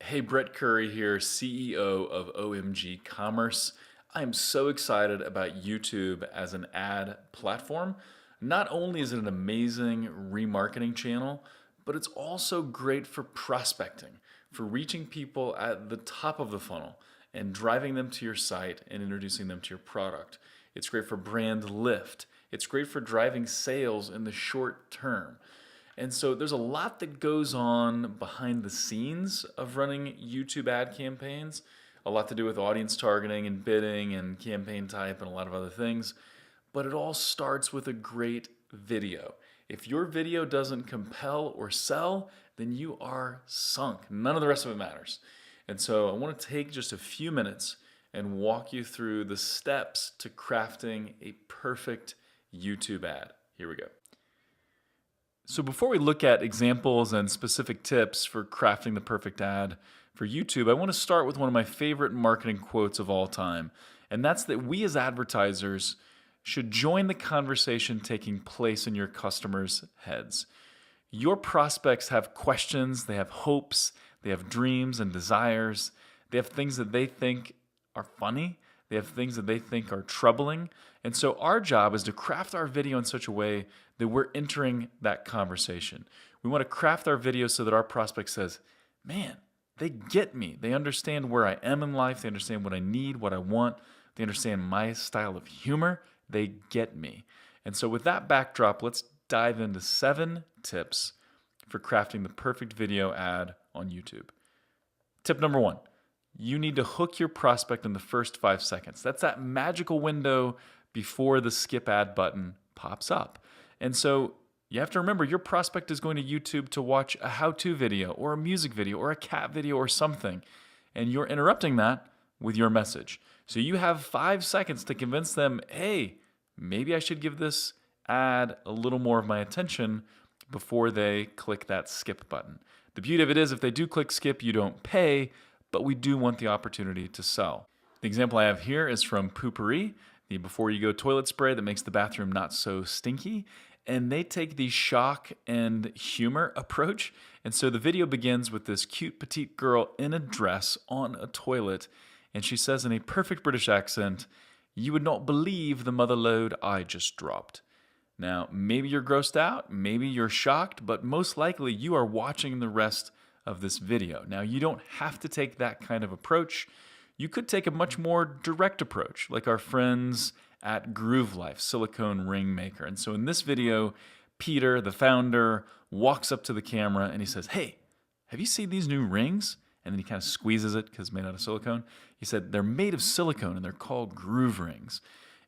Hey, Brett Curry here, CEO of OMG Commerce. I am so excited about YouTube as an ad platform. Not only is it an amazing remarketing channel, but it's also great for prospecting, for reaching people at the top of the funnel and driving them to your site and introducing them to your product. It's great for brand lift. It's great for driving sales in the short term. And so there's a lot that goes on behind the scenes of running YouTube ad campaigns, a lot to do with audience targeting and bidding and campaign type and a lot of other things. But it all starts with a great video. If your video doesn't compel or sell, then you are sunk. None of the rest of it matters. And so I want to take just a few minutes and walk you through the steps to crafting a perfect YouTube ad. Here we go. So before we look at examples and specific tips for crafting the perfect ad for YouTube, I want to start with one of my favorite marketing quotes of all time. And that's that we as advertisers should join the conversation taking place in your customers' heads. Your prospects have questions, they have hopes, they have dreams and desires. They have things that they think are funny. They have things that they think are troubling. And so our job is to craft our video in such a way that we're entering that conversation. We want to craft our video so that our prospect says, man, they get me. They understand where I am in life. They understand what I need, what I want. They understand my style of humor. They get me. And so with that backdrop, let's dive into 7 tips for crafting the perfect video ad on YouTube. Tip number 1. You need to hook your prospect in the first 5 seconds. That's that magical window before the skip ad button pops up. And so you have to remember your prospect is going to YouTube to watch a how-to video or a music video or a cat video or something. And you're interrupting that with your message. So you have 5 seconds to convince them, hey, maybe I should give this ad a little more of my attention before they click that skip button. The beauty of it is if they do click skip, you don't pay, but we do want the opportunity to sell. The example I have here is from Poopery, the before you go toilet spray that makes the bathroom not so stinky. And they take the shock and humor approach. And so the video begins with this cute petite girl in a dress on a toilet. And she says in a perfect British accent, "You would not believe the mother load I just dropped." Now, maybe you're grossed out, maybe you're shocked, but most likely you are watching the rest of this video. Now, you don't have to take that kind of approach. You could take a much more direct approach, like our friends at Groove Life, silicone ring maker. And so in this video, Peter, the founder, walks up to the camera and he says, "Hey, have you seen these new rings?" And then he kind of squeezes it because it's made out of silicone. He said, "They're made of silicone and they're called groove rings."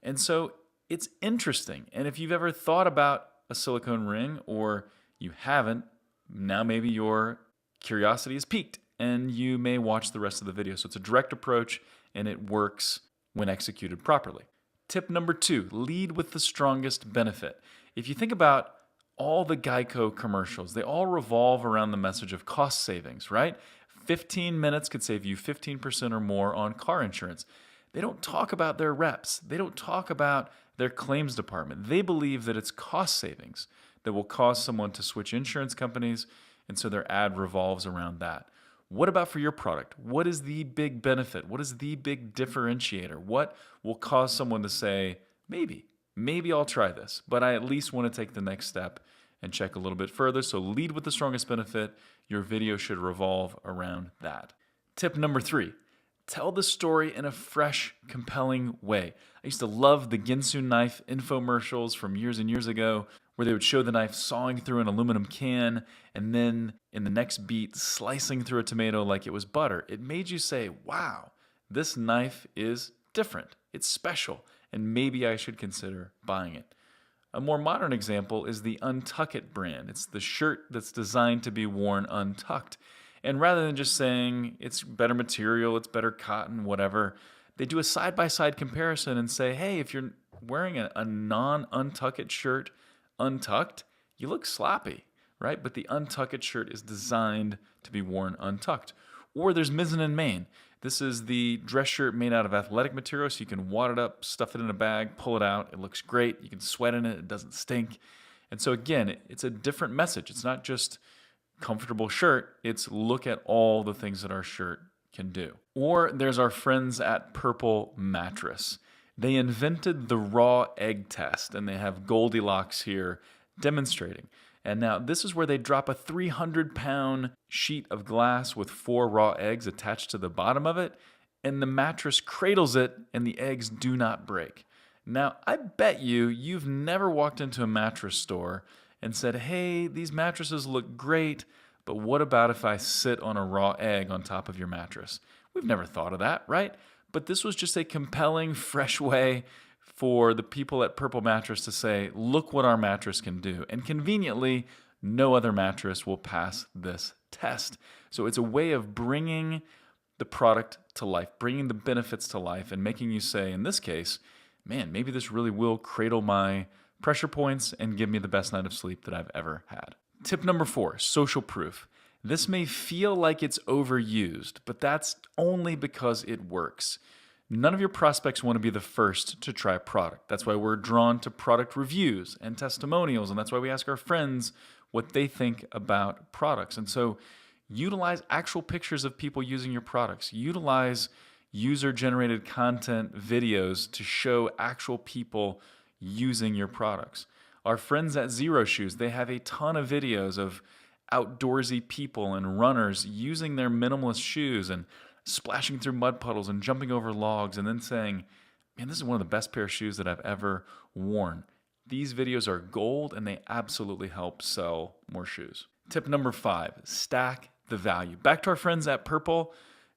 And so it's interesting. And if you've ever thought about a silicone ring or you haven't, now maybe your curiosity is piqued and you may watch the rest of the video. So it's a direct approach and it works when executed properly. Tip number 2, lead with the strongest benefit. If you think about all the Geico commercials, they all revolve around the message of cost savings, right? 15 minutes could save you 15% or more on car insurance. They don't talk about their reps. They don't talk about their claims department. They believe that it's cost savings that will cause someone to switch insurance companies, and so their ad revolves around that. What about for your product? What is the big benefit? What is the big differentiator? What will cause someone to say, maybe I'll try this, but I at least want to take the next step and check a little bit further. So lead with the strongest benefit. Your video should revolve around that. Tip number 3, tell the story in a fresh, compelling way. I used to love the Ginsu knife infomercials from years and years ago, where they would show the knife sawing through an aluminum can and then in the next beat slicing through a tomato like it was butter. It made you say, wow, this knife is different. It's special, and maybe I should consider buying it. A more modern example is the Untuck It brand. It's the shirt that's designed to be worn untucked. And rather than just saying it's better material, it's better cotton, whatever, they do a side-by-side comparison and say, hey, if you're wearing a non-Untuck It shirt untucked, you look sloppy, right? But the Untuck It shirt is designed to be worn untucked. Or there's Mizzen and Main. This is the dress shirt made out of athletic material, so you can wad it up, stuff it in a bag, pull it out. It looks great. You can sweat in it. It doesn't stink. And so again, it's a different message. It's not just comfortable shirt. It's look at all the things that our shirt can do. Or there's our friends at Purple Mattress. They invented the raw egg test, and they have Goldilocks here demonstrating. And now this is where they drop a 300-pound sheet of glass with 4 raw eggs attached to the bottom of it, and the mattress cradles it, and the eggs do not break. Now, I bet you've never walked into a mattress store and said, hey, these mattresses look great, but what about if I sit on a raw egg on top of your mattress? We've never thought of that, right? But this was just a compelling, fresh way for the people at Purple Mattress to say, look what our mattress can do. And conveniently, no other mattress will pass this test. So it's a way of bringing the product to life, bringing the benefits to life, and making you say, in this case, man, maybe this really will cradle my pressure points and give me the best night of sleep that I've ever had. Tip number 4, social proof. This may feel like it's overused, but that's only because it works. None of your prospects want to be the first to try a product. That's why we're drawn to product reviews and testimonials, and that's why we ask our friends what they think about products. And so utilize actual pictures of people using your products. Utilize user-generated content videos to show actual people using your products. Our friends at Zero Shoes, they have a ton of videos of outdoorsy people and runners using their minimalist shoes and splashing through mud puddles and jumping over logs and then saying, man, this is one of the best pair of shoes that I've ever worn. These videos are gold and they absolutely help sell more shoes. Tip number 5, stack the value. Back to our friends at Purple.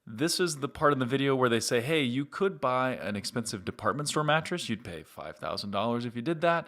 This is the part of the video where they say, hey, you could buy an expensive department store mattress. You'd pay $5,000 if you did that.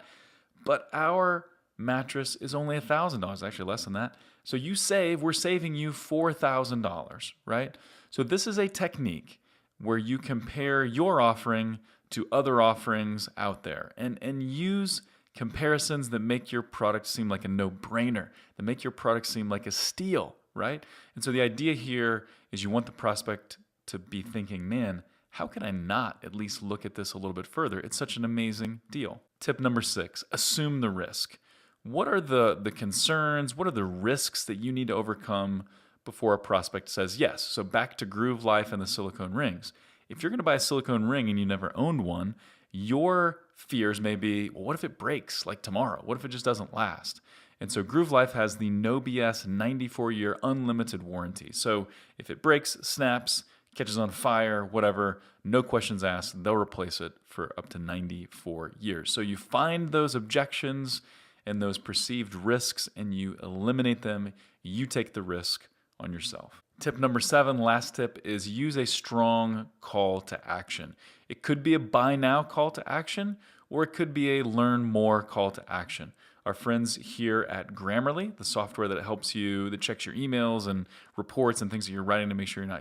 But our mattress is only $1,000, actually less than that. So we're saving you $4,000, right? So this is a technique where you compare your offering to other offerings out there and use comparisons that make your product seem like a no-brainer, that make your product seem like a steal, right? And so the idea here is you want the prospect to be thinking, man, how can I not at least look at this a little bit further? It's such an amazing deal. Tip number 6, assume the risk. What are the concerns? What are the risks that you need to overcome before a prospect says yes? So back to Groove Life and the silicone rings. If you're going to buy a silicone ring and you never owned one, your fears may be, well, what if it breaks like tomorrow? What if it just doesn't last? And so Groove Life has the no BS 94-year unlimited warranty. So if it breaks, snaps, catches on fire, whatever, no questions asked, they'll replace it for up to 94 years. So you find those objections and those perceived risks and you eliminate them. You take the risk on yourself. Tip number 7, last tip, is use a strong call to action. It could be a buy now call to action, or it could be a learn more call to action. Our friends here at Grammarly, the software that helps you, that checks your emails and reports and things that you're writing to make sure you're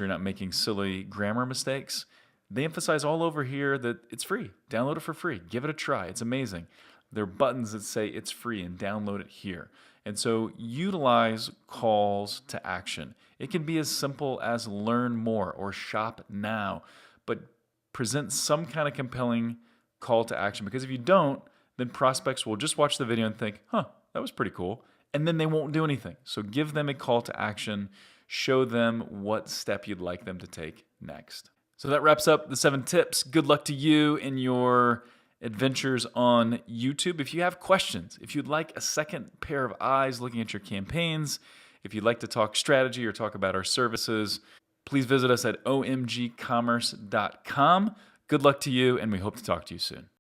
not making silly grammar mistakes, they emphasize all over here that it's free. Download it for free. Give it a try. It's amazing. There are buttons that say it's free and download it here. And so utilize calls to action. It can be as simple as learn more or shop now, but present some kind of compelling call to action, because if you don't, then prospects will just watch the video and think, that was pretty cool, and then they won't do anything. So give them a call to action. Show them what step you'd like them to take next. So that wraps up the 7 tips. Good luck to you in your adventures on YouTube. If you have questions, if you'd like a second pair of eyes looking at your campaigns, if you'd like to talk strategy or talk about our services, please visit us at omgcommerce.com. Good luck to you, and we hope to talk to you soon.